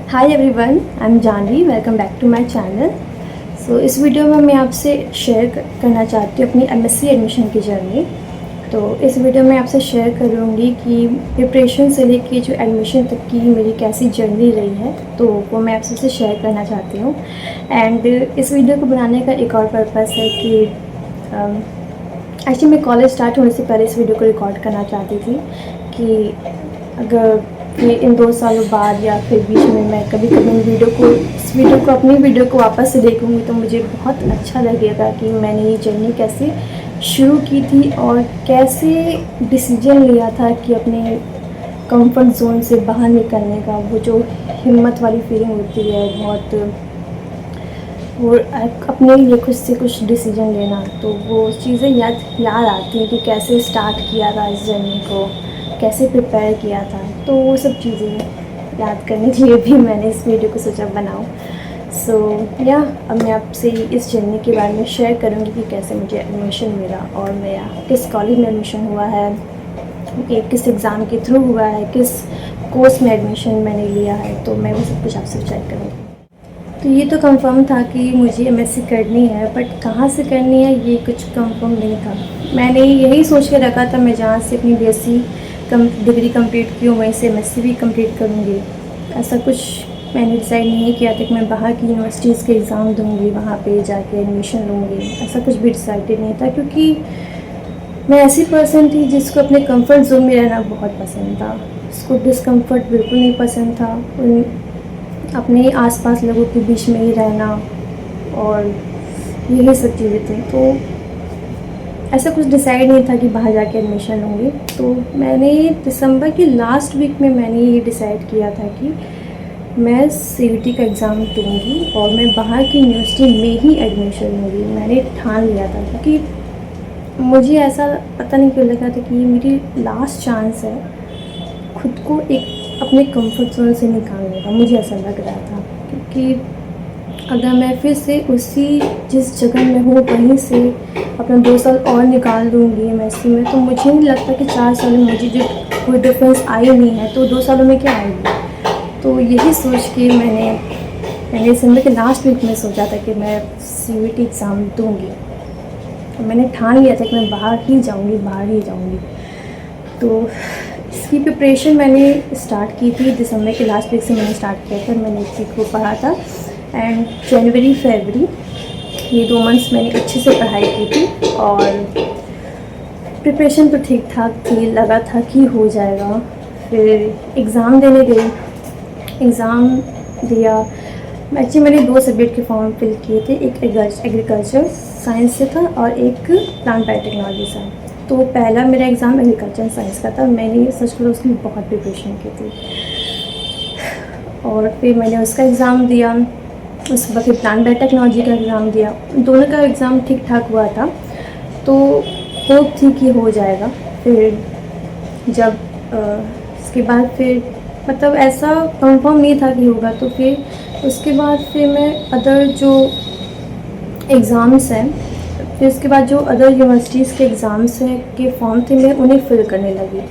Hi everyone, I am Janhvi. Welcome back to my channel. So इस video में मैं आपसे शेयर करना चाहती हूँ अपनी एमएससी एडमिशन की जर्नी। तो इस वीडियो में आपसे शेयर करूँगी कि प्रिपरेशन से लेके जो एडमिशन तक की मेरी कैसी जर्नी रही है, तो वो मैं आपसे शेयर करना चाहती हूँ। एंड इस वीडियो को बनाने का एक और पर्पस है कि एक्चुअली मैं कॉलेज स्टार्ट होने से पहले इस वीडियो को रिकॉर्ड करना चाहती थी कि अगर ये इन 2 सालों बाद या फिर बीच में मैं कभी कभी अपनी वीडियो को वापस से देखूँगी तो मुझे बहुत अच्छा लगेगा कि मैंने ये जर्नी कैसे शुरू की थी और कैसे डिसीजन लिया था कि अपने कंफर्ट जोन से बाहर निकलने का। वो जो हिम्मत वाली फीलिंग होती है बहुत, वो अपने लिए खुद से कुछ डिसीजन लेना, तो वो चीज़ें याद आती हैं कि कैसे स्टार्ट किया था इस जर्नी को, कैसे प्रिपेयर किया था। तो वो सब चीज़ें याद करने के लिए भी मैंने इस वीडियो को सोचा बनाऊँ। अब मैं आपसे इस जर्नी के बारे में शेयर करूँगी कि कैसे मुझे एडमिशन मिला और मेरा किस कॉलेज में एडमिशन हुआ है, किस एग्ज़ाम के थ्रू हुआ है, किस कोर्स में एडमिशन मैंने लिया है। तो मैं वो सब कुछ आपसे शेयर करूँगी। तो ये तो कंफर्म था कि मुझे एमएससी करनी है, बट कहाँ से करनी है ये कुछ कंफर्म नहीं था। मैंने यही सोच के रखा था मैं जहाँ से अपनी बीएससी डिग्री कंप्लीट की हूँ वहीं से एमएससी भी कंप्लीट करूँगी। ऐसा कुछ मैंने डिसाइड नहीं किया था कि मैं बाहर की यूनिवर्सिटीज़ के एग्ज़ाम दूँगी, वहाँ पे जाके एडमिशन लूँगी। ऐसा कुछ भी डिसाइडेड नहीं था, क्योंकि मैं ऐसी पर्सन थी जिसको अपने कंफर्ट जोन में रहना बहुत पसंद था। उसको डिस्कम्फर्ट बिल्कुल नहीं पसंद था। अपने आसपास लोगों के बीच में ही रहना और यही सब चीज़ें थी। तो ऐसा कुछ डिसाइड नहीं था कि बाहर जाके एडमिशन लूँगी। तो मैंने दिसंबर के लास्ट वीक में मैंने ये डिसाइड किया था कि मैं सीयूटी का एग्ज़ाम दूँगी और मैं बाहर की यूनिवर्सिटी में ही एडमिशन लूँगी। मैंने ठान लिया था, क्योंकि मुझे ऐसा पता नहीं क्यों लगा था कि ये मेरी लास्ट चांस है खुद को एक अपने कंफर्ट जोन से निकालने का। मुझे ऐसा लग रहा था, क्योंकि अगर मैं फिर से उसी जिस जगह में हूँ वहीं से अपना 2 साल और निकाल दूँगी एमएससी में, तो मुझे नहीं लगता कि 4 साल में मुझे जो कोई डिफरेंस आई नहीं है, तो 2 सालों में क्या आएगी। तो यही सोच के मैंने दिसंबर के लास्ट वीक में सोचा था कि मैं सीयूटी एग्ज़ाम दूँगी। मैंने ठान लिया था कि मैं बाहर ही जाऊँगी। तो इसकी प्रिपरेशन मैंने स्टार्ट की थी दिसंबर के लास्ट वीक से। मैंने स्टार्ट किया था, मैंने इस वीक को पढ़ा था एंड जनवरी फरवरी ये 2 मंथ्स मैंने अच्छे से पढ़ाई की थी और प्रिपरेशन तो ठीक ठाक थी, लगा था कि हो जाएगा। फिर एग्ज़ाम देने गई, एग्ज़ाम दिया। एक्चुअली मैंने 2 सब्जेक्ट के फॉर्म फिल किए थे, एक एग्रीकल्चर साइंस से था और एक प्लांट बायोटेक्नोलॉजी से। तो पहला मेरा एग्ज़ाम एग्रीकल्चर साइंस का था। मैंने सच करो उसकी बहुत प्रिपरेशन की थी और फिर मैंने उसका एग्ज़ाम दिया। उसके बाद फिर प्लांट बायोटेक्नोलॉजी का एग्ज़ाम दिया। दोनों का एग्ज़ाम ठीक ठाक हुआ था, तो होप थी कि हो जाएगा। फिर जब उसके बाद फिर मतलब ऐसा कंफर्म नहीं था कि होगा, तो फिर उसके बाद फिर मैं अदर जो एग्ज़ाम्स हैं, फिर उसके बाद जो अदर यूनिवर्सिटीज़ के एग्ज़ाम्स हैं के फॉर्म थे, मैं उन्हें फिल करने लगी।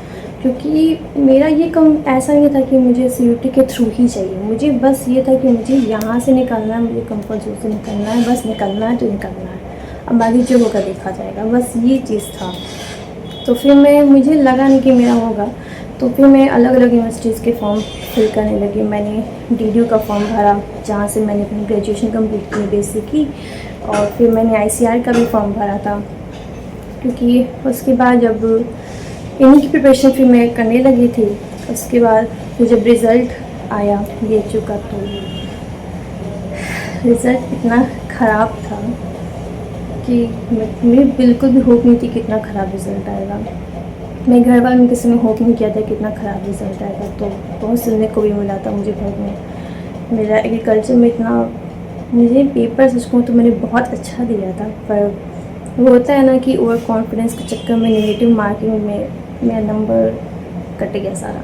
क्योंकि मेरा ये ऐसा नहीं था कि मुझे सीयूटी के थ्रू ही चाहिए। मुझे बस ये था कि मुझे यहाँ से निकलना है, मुझे कंफर्ट जोन से निकलना है, बस निकलना है तो निकलना है, अब बाकी जो होगा देखा जाएगा, बस ये चीज़ था। तो फिर मुझे लगा नहीं कि मेरा होगा, तो फिर मैं अलग अलग यूनिवर्सिटीज़ के फॉर्म फिल करने लगी। मैंने डीडीयू का फॉर्म भरा, जहाँ से मैंने अपनी ग्रेजुएशन कंप्लीट की बेसिक की, और फिर मैंने आईसीआर का भी फॉर्म भरा था, क्योंकि उसके बाद जब इन्हीं की प्रिपरेशन फिर मैं करने लगी थी। उसके बाद फिर जब रिज़ल्ट आया बीएचयू का, तो रिज़ल्ट इतना ख़राब था कि मैं बिल्कुल भी होप नहीं थी कि इतना ख़राब रिज़ल्ट आएगा। मैं घर वालों में किसी ने होप नहीं किया था कि इतना ख़राब रिज़ल्ट आएगा। तो बहुत सुनने को भी मिला था मुझे घर में। मेरा एग्रीकल्चर में इतना, मुझे पेपर सच कहूँ तो मैंने बहुत अच्छा दिया था, पर वो होता है ना कि ओवर कॉन्फिडेंस के चक्कर में नेगेटिव मार्किंग में मेरा नंबर कट गया सारा।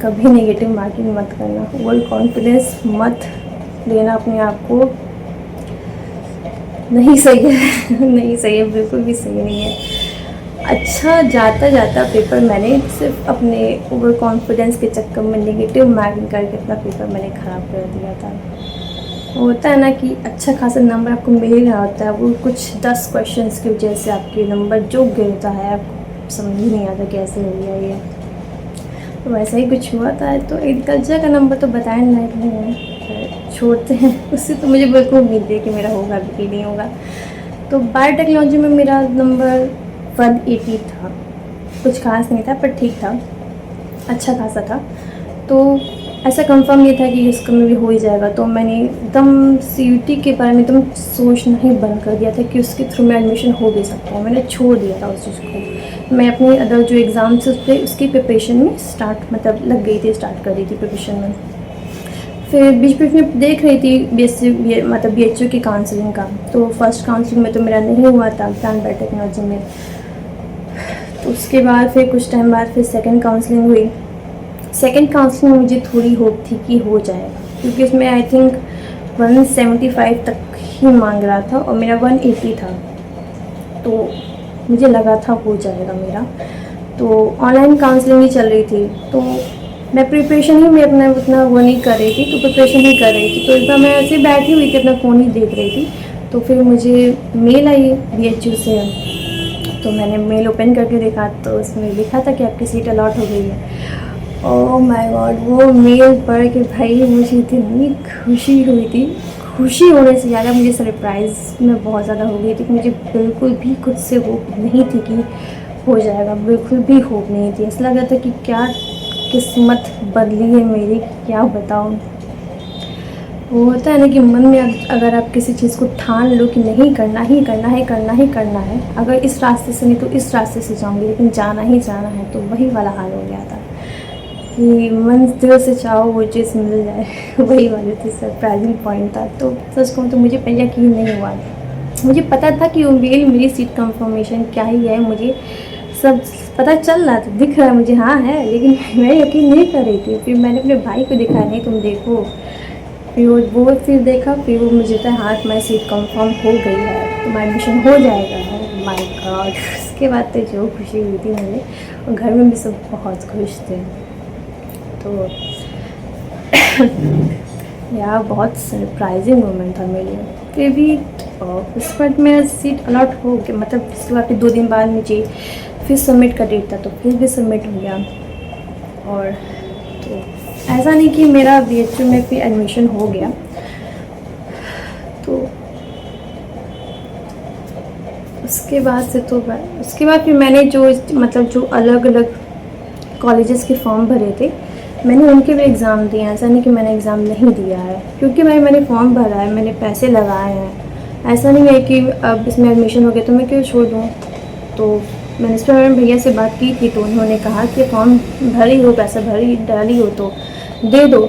कभी नेगेटिव मार्किंग मत करना, ओवर कॉन्फिडेंस मत लेना अपने आप को, नहीं सही है नहीं सही है, बिल्कुल भी सही नहीं है। अच्छा जाता जाता पेपर मैंने सिर्फ अपने ओवर कॉन्फिडेंस के चक्कर में नेगेटिव मार्किंग करके अपना पेपर मैंने ख़राब कर दिया था। होता है ना कि अच्छा खासा नंबर आपको मिल ही रहा होता है, वो कुछ 10 क्वेश्चंस की वजह से आपके नंबर जो गिरता है आपको समझ ही नहीं आता कैसे हो गया ये। तो वैसा ही कुछ हुआ था। तो एग्रीकल्चर का नंबर तो बताने लायक नहीं है, छोड़ते हैं। उससे तो मुझे बिल्कुल उम्मीद है कि मेरा होगा भी नहीं होगा। तो बायोटेक्नोलॉजी में मेरा नंबर 180 था, कुछ खास नहीं था पर ठीक था, अच्छा खासा था। तो ऐसा कंफर्म ये था कि इसका में भी हो ही जाएगा। तो मैंने एकदम सीयूटी के बारे में एकदम सोचना ही बंद कर दिया था कि उसके थ्रू में एडमिशन हो भी सकता है। मैंने छोड़ दिया था उस चीज़ को। मैं अपनी अदर जो एग्ज़ाम्स थे उसकी प्रिपरेशन में लग गई थी, स्टार्ट कर दी थी प्रिपरेशन में। फिर बीच बीच में देख रही थी BHU की काउंसलिंग का। तो फर्स्ट काउंसलिंग में तो मेरा नहीं हुआ था प्लान बायोटेक्नोलॉजी में। तो उसके बाद फिर कुछ टाइम बाद फिर सेकंड काउंसलिंग हुई। सेकंड काउंसलिंग में मुझे थोड़ी होप थी कि हो जाएगा, क्योंकि उसमें आई थिंक 175 तक ही मांग रहा था और मेरा 180 था। तो मुझे लगा था हो जाएगा मेरा। तो ऑनलाइन काउंसलिंग ही चल रही थी, तो मैं प्रिपरेशन ही में अपना उतना वो नहीं कर रही थी, तो प्रिपरेशन ही कर रही थी। तो एक बार मैं ऐसे बैठी हुई थी, अपना फ़ोन ही देख रही थी, तो फिर मुझे मेल आई BHU से। तो मैंने मेल ओपन करके देखा तो उसमें लिखा था कि आपकी सीट अलॉट हो गई है। ओह माय गॉड, वो मेल पढ़ के भाई मुझे इतनी खुशी हुई थी। खुशी होने से ज़्यादा मुझे सरप्राइज़ में बहुत ज़्यादा हो गई थी कि मुझे बिल्कुल भी खुद से होप नहीं थी कि हो जाएगा, बिल्कुल भी होप नहीं थी। ऐसा लग रहा था कि क्या किस्मत बदली है मेरी, क्या बताऊँ। वो होता है ना कि मन में अगर आप किसी चीज़ को ठान लो कि नहीं करना ही करना है, करना ही करना है, अगर इस रास्ते से नहीं तो इस रास्ते से जाऊँगी, लेकिन जाना ही जाना है, तो वही वाला हाल हो गया था कि मन दिल से चाहो वो चीज़ मिल जाए। वही वाली थी, सरप्राइजिंग पॉइंट था। तो सच कहूँ तो मुझे पहले यकीन नहीं हुआ। मुझे पता था कि वो मेरी सीट कंफर्मेशन क्या ही है, मुझे सब पता चल रहा था, दिख रहा है मुझे, हाँ है, लेकिन मैं यकीन नहीं कर रही थी। फिर मैंने अपने भाई को दिखाया, नहीं तुम देखो। फिर वो फिर देखा, फिर वो मुझे था हाँ तुम्हारी सीट कंफर्म हो गई है, तुम्हारा एडमिशन हो जाएगा। माय गॉड, उसके बाद तो जो खुशी हुई थी मुझे, और घर में भी सब बहुत खुश थे। तो यार बहुत सरप्राइजिंग मोमेंट था मेरे लिए। फिर भी उस पर मेरा सीट अलॉट हो गया, मतलब उसके बाद फिर 2 दिन बाद मुझे फिर सबमिट का डेट था, तो फिर भी सबमिट हो गया। और तो ऐसा नहीं कि मेरा BHU में फिर एडमिशन हो गया। तो उसके बाद फिर मैंने जो अलग अलग कॉलेजेस के फॉर्म भरे थे, मैंने उनके भी एग्ज़ाम दिए हैं। ऐसा नहीं कि मैंने एग्ज़ाम नहीं दिया है, क्योंकि मैंने फॉर्म भरा है, मैंने पैसे लगाए हैं। ऐसा नहीं है कि अब इसमें एडमिशन हो गया तो मैं क्यों छोड़ दूँ। तो मैंने इस पर मेरे भैया से बात की थी, तो उन्होंने कहा कि फॉर्म भरी हो, पैसा भरी डाली हो तो दे दो।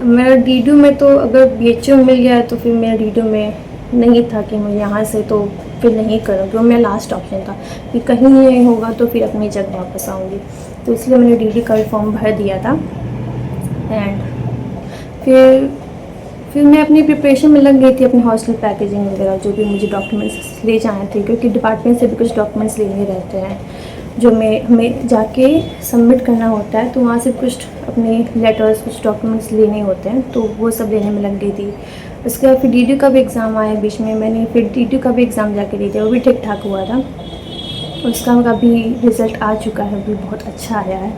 मेरा DDU में तो अगर BHU मिल गया है तो फिर मेरा DDU में नहीं था कि मैं यहाँ से तो फिर नहीं करूँगी, वो मेरा लास्ट ऑप्शन था कि कहीं नहीं होगा तो फिर अपनी जगह वापस आऊँगी। तो इसलिए मैंने DD का फॉर्म भर दिया था। एंड फिर मैं अपनी प्रिपरेशन में लग गई थी, अपनी हॉस्टल पैकेजिंग वगैरह, जो भी मुझे डॉक्यूमेंट्स ले जाने थे, क्योंकि डिपार्टमेंट से भी कुछ डॉक्यूमेंट्स लेने रहते हैं जो हमें जाके सबमिट करना होता है। तो वहाँ से कुछ अपने लेटर्स, कुछ डॉक्यूमेंट्स लेने होते हैं, तो वो सब लेने में लग गई थी। उसके बाद फिर DDU का भी एग्ज़ाम आया बीच में, मैंने फिर DDU का भी एग्ज़ाम जाके दिया, वो भी ठीक ठाक हुआ था। उसका भी रिज़ल्ट आ चुका है, वो भी बहुत अच्छा आया है।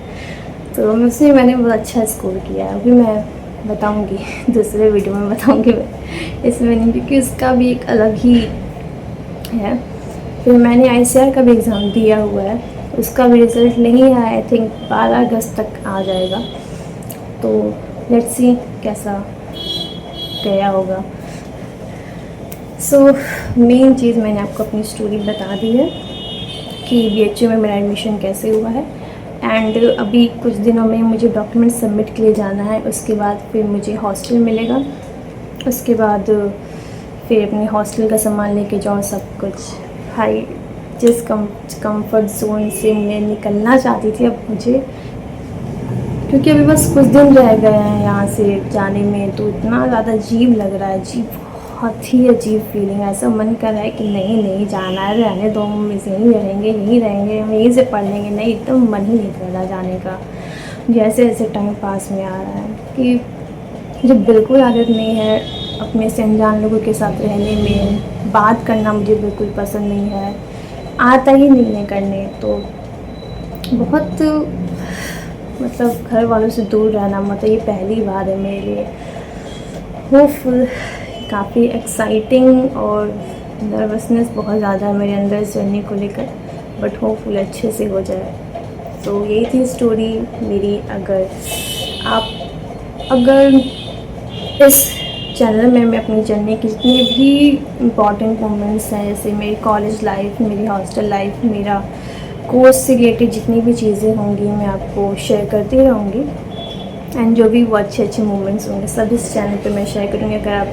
तो उसमें मैंने बहुत अच्छा स्कोर किया है, अभी मैं बताऊंगी दूसरे वीडियो में बताऊंगी मैं, इसमें नहीं, क्योंकि उसका भी एक अलग ही है। फिर मैंने ICAR का भी एग्ज़ाम दिया हुआ है, उसका भी रिज़ल्ट नहीं आया, आई थिंक 12 अगस्त तक आ जाएगा। तो लेट्स सी कैसा गया होगा। सो मेन चीज़ मैंने आपको अपनी स्टोरी बता दी है कि BHU में मेरा एडमिशन कैसे हुआ है। एंड अभी कुछ दिनों में मुझे डॉक्यूमेंट सबमिट के लिए जाना है, उसके बाद फिर मुझे हॉस्टल मिलेगा, उसके बाद फिर अपने हॉस्टल का सामान लेके जाओ सब कुछ। भाई जिस कंफर्ट जोन से मैं निकलना चाहती थी अब मुझे, क्योंकि अभी बस कुछ दिन रह गए हैं यहाँ से जाने में, तो इतना ज़्यादा अजीब लग रहा है, अजीब बहुत ही अजीब फीलिंग है। ऐसा मन कर रहा है कि नहीं नहीं जाना है, रहने दो, हम यहीं रहेंगे हम यहीं से पढ़ लेंगे। नहीं, एकदम मन ही नहीं कर रहा जाने का। जैसे जैसे टाइम पास में आ रहा है कि मुझे बिल्कुल आदत नहीं है अपने से अनजान लोगों के साथ रहने में। बात करना मुझे बिल्कुल पसंद नहीं है, आता ही नहीं है करने। तो बहुत मतलब घर वालों से दूर रहना, मतलब ये पहली बार है मेरे लिए। होपफुल, काफ़ी एक्साइटिंग और नर्वसनेस बहुत ज़्यादा है मेरे अंदर इस जर्नी को लेकर, बट होपफुल अच्छे से हो जाए। तो यही थी स्टोरी मेरी। अगर इस चैनल में मैं अपनी जर्नी की जितनी भी इम्पॉर्टेंट मोमेंट्स हैं, जैसे मेरी कॉलेज लाइफ, मेरी हॉस्टल लाइफ, मेरा कोर्स से रिलेटेड जितनी भी चीज़ें होंगी मैं आपको शेयर करती रहूँगी। एंड जो भी वो अच्छे अच्छे मोमेंट्स होंगे सब इस चैनल पे मैं शेयर करूँगी। अगर आप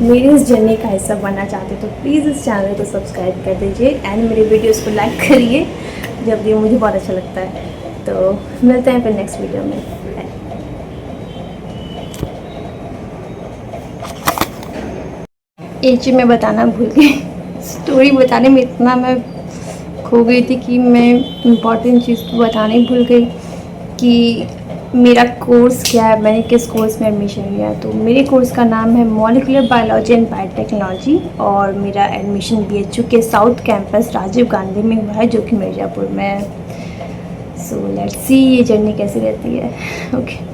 मेरी इस जर्नी का हिस्सा बनना चाहते तो प्लीज़ इस चैनल को सब्सक्राइब कर दीजिए एंड मेरे वीडियोस को लाइक करिए, जब भी मुझे बहुत अच्छा लगता है। तो मिलते हैं फिर नेक्स्ट वीडियो में। एक चीज़ मैं बताना भूल गई, स्टोरी बताने में इतना मैं खो गई थी कि मैं इम्पॉर्टेंट चीज़ तो बताने ही भूल गई कि मेरा कोर्स क्या है, मैंने किस कोर्स में एडमिशन लिया है। तो मेरे कोर्स का नाम है मॉलिक्यूलर बायोलॉजी एंड बायोटेक्नोलॉजी और मेरा एडमिशन BHU के साउथ कैंपस राजीव गांधी में हुआ है, जो कि मिर्ज़ापुर में है। सो लेट्स सी ये जर्नी कैसी रहती है। ओके।